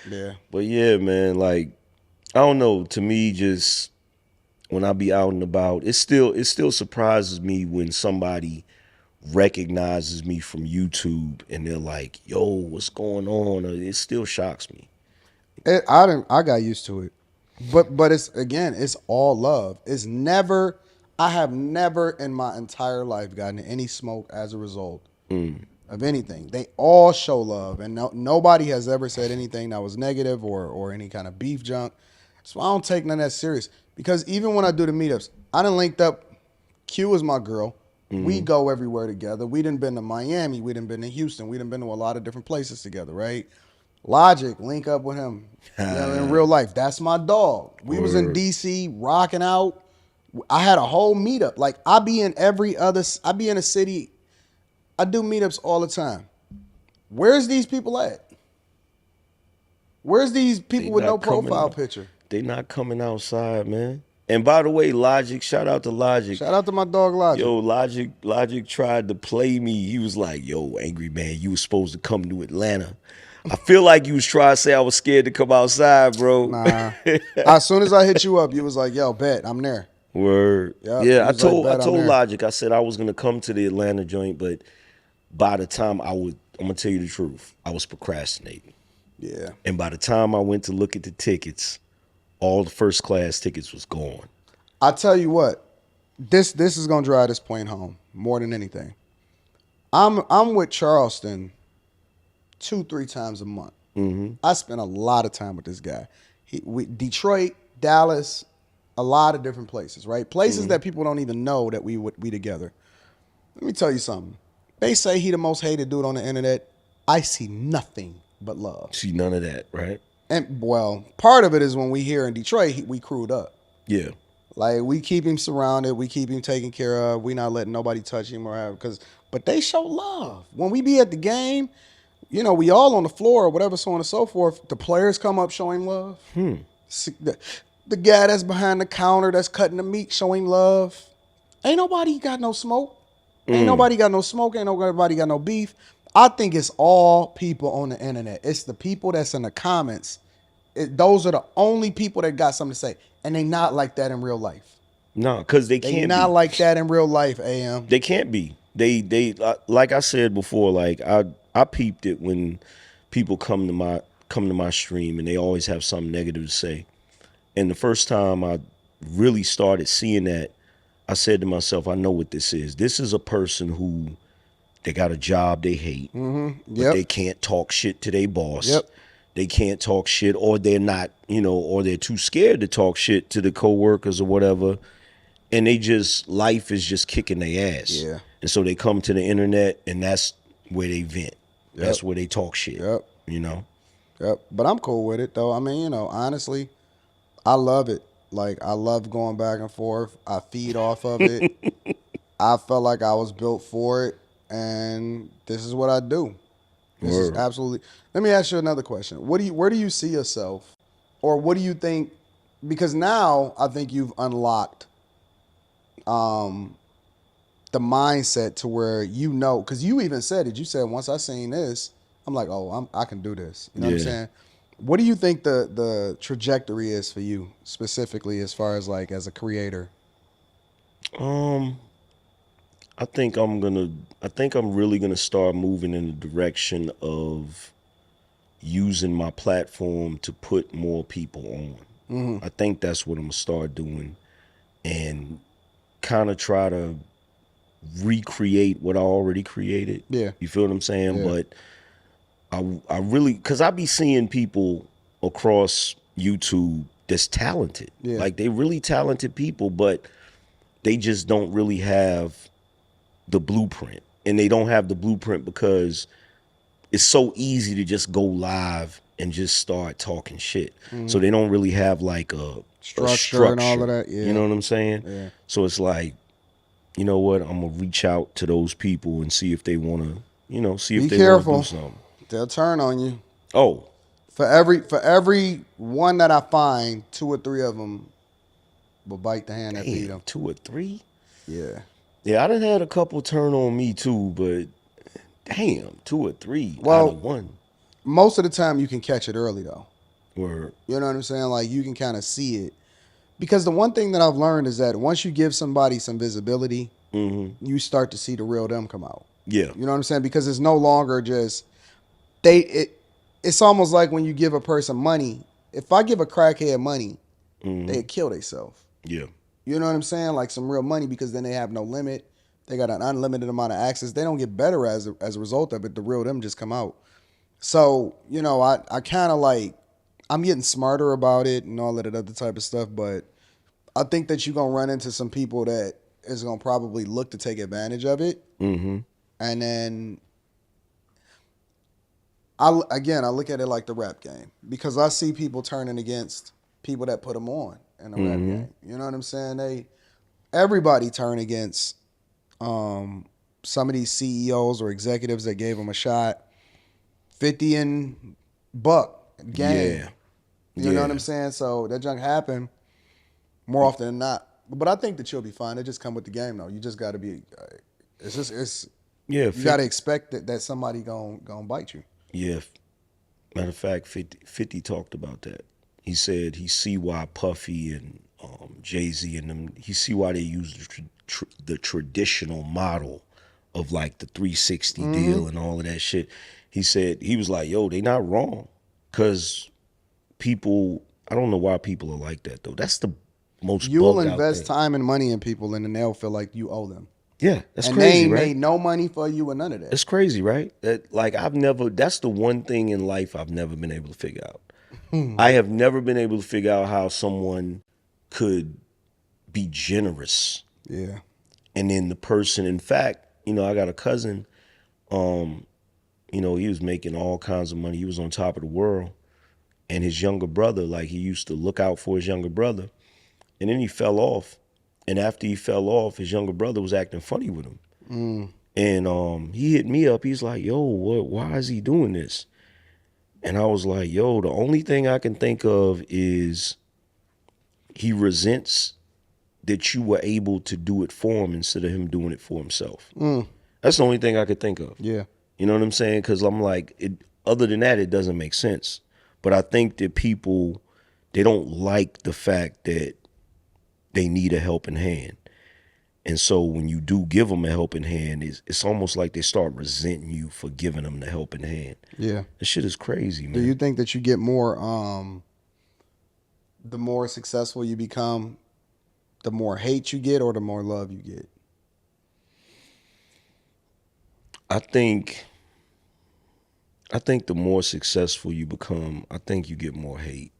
Yeah. But yeah, man, like I don't know. To me, just when I be out and about, it still surprises me when somebody recognizes me from YouTube and they're like, "Yo, what's going on?" It still shocks me. I got used to it, but it's again, it's all love. It's never. I have never in my entire life gotten any smoke as a result of anything. They all show love, and nobody has ever said anything that was negative or any kind of beef junk. So I don't take none of that serious because even when I do the meetups, I done linked up. Q is my girl. We go everywhere together. We done been to Miami. We done been to Houston. We done been to a lot of different places together, right? Logic, link up with him. You know, in real life, that's my dog. We was in Word. DC rocking out. I had a whole meetup. Like I be in every other. I be in a city. I do meetups all the time. Where's these people at? Where's these They people with no not coming profile out. picture? They not coming outside, man. And by the way, Logic, shout out to Logic. Shout out to my dog Logic. Yo, Logic tried to play me. He was like, "Yo, Angry Man, you was supposed to come to Atlanta." I feel like you was trying to say I was scared to come outside, bro. Nah. As soon as I hit you up, you was like, "Yo, bet I'm there." Word. Yep. You Yeah, I was like, told I "Bet I'm told there." Logic. I said I was gonna come to the Atlanta joint, but by the time I'm gonna tell you the truth, I was procrastinating. Yeah. And by the time I went to look at the tickets, all the first class tickets was gone. I tell you what, this is gonna drive this point home more than anything. I'm with Charleston 2-3 times a month. I spend a lot of time with this guy. Detroit, Dallas, a lot of different places, right? Places that people don't even know that we together. Let me tell you something. They say he the most hated dude on the internet. I see nothing but love. See none of that, right? And well, part of it is when we here in Detroit, we crewed up. Yeah. Like we keep him surrounded, we keep him taken care of. We not letting nobody touch him or have because. But they show love when we be at the game. You know, we all on the floor or whatever, so on and so forth. The players come up, show him love. The guy that's behind the counter that's cutting the meat, show him love. Ain't nobody got no smoke. Ain't nobody got no smoke. Ain't nobody got no beef. I think it's all people on the internet. It's the people that's in the comments. Those are the only people that got something to say, and they not like that in real life. No, because they They can't not be. like that in real life. Am They can't be. They like I said before. Like I peeped it when people come to my stream and they always have something negative to say. And the first time I really started seeing that, I said to myself, I know what this is. This is a person who they got a job they hate, but they Yep. can't talk shit to their boss. Yep. They can't talk shit, or they're not, or they're too scared to talk shit to the coworkers or whatever. And they just life is just kicking their ass. Yeah. And so they come to the internet, and that's where they vent. That's Yep. where they talk shit. Yep. You know. Yep. But I'm cool with it though. I mean, honestly, I love it. Like I love going back and forth. I feed off of it. I felt like I was built for it, and this is what I do. This is Word. absolutely. Let me ask you another question. Where do you see yourself, or what do you think? Because now I think you've unlocked um, the mindset to where because you even said it. You said once I seen this, I'm like, oh, I can do this. You know what I'm Yeah. saying? What do you think the trajectory is for you specifically as far as like as a creator? Um. I think I'm really gonna start moving in the direction of using my platform to put more people on. I think that's what I'm gonna start doing, and kind of try to recreate what I already created. Yeah. You feel what I'm saying? Yeah. But I really, cause I be seeing people across YouTube that's talented. Yeah. Like they really talented people, but they just don't really have the blueprint. And they don't have the blueprint because it's so easy to just go live and just start talking shit. So they don't really have like a Structure and all of that, yeah. You know what I'm saying? Yeah. So it's like, you know what? I'm gonna reach out to those people and see if they wanna, see if Be they wanna careful. do something. They'll turn on you. Oh, For every one that I find, 2 or 3 of them will bite the hand that feed damn, them. 2 or 3? Yeah. Yeah, I done had a couple turn on me too, but damn, 2 or 3 out Well, of one. most of the time you can catch it early though. Or You know what I'm saying? Like you can kind of see it. Because the one thing that I've learned is that once you give somebody some visibility, you start to see the real them come out. yeah, You know what I'm saying? Because it's no longer just they it's almost like when you give a person money. If I give a crackhead money, they kill themselves. yeah, You know what I'm saying? Like some real money because then they have no limit. They got an unlimited amount of access. They don't get better as a result of it. The real them just come out. So, I kind of like I'm getting smarter about it and all of that other type of stuff, but I think that you're gonna run into some people that is gonna probably look to take advantage of it. And then I look at it like the rap game because I see people turning against people that put them on in the rap game. You know what I'm saying? Everybody turn against some of these CEOs or executives that gave them a shot. 50 and buck game. yeah, You know what yeah, I'm saying? So that junk happen more often than not. But I think that you'll be fine. It just come with the game though. You just got to be. It's yeah. you got to expect that somebody gonna bite you. Yeah. Matter of fact, 50 talked about that. He said he see why Puffy and Jay-Z and them, he see why they use the traditional model of like the 360 deal and all of that shit. He said, he was like, yo, they not wrong. Because people, I don't know why people are like that though. That's the most You will bugged out invest thing. time and money in people, and then they'll feel like you owe them. Yeah, that's And they crazy, ain't right? made no money for you or none of that. It's crazy, right? That like I've never. That's the one thing in life I've never been able to figure out. I have never been able to figure out how someone could be generous, Yeah. and then the person. In fact, I got a cousin. He was making all kinds of money. He was on top of the world, and his younger brother, like he used to look out for his younger brother, and then he fell off. And after he fell off, his younger brother was acting funny with him. And he hit me up. He's like, yo, why is he doing this? And I was like, yo, the only thing I can think of is he resents that you were able to do it for him instead of him doing it for himself. That's the only thing I could think of. Yeah. You know what I'm saying? Because I'm like, other than that, it doesn't make sense. But I think that people, they don't like the fact that they need a helping hand. And so when you do give them a helping hand, it's almost like they start resenting you for giving them the helping hand. Yeah. This shit is crazy, man. Do you think that you get more the more successful you become, the more hate you get or the more love you get? I think the more successful you become, I think you get more hate.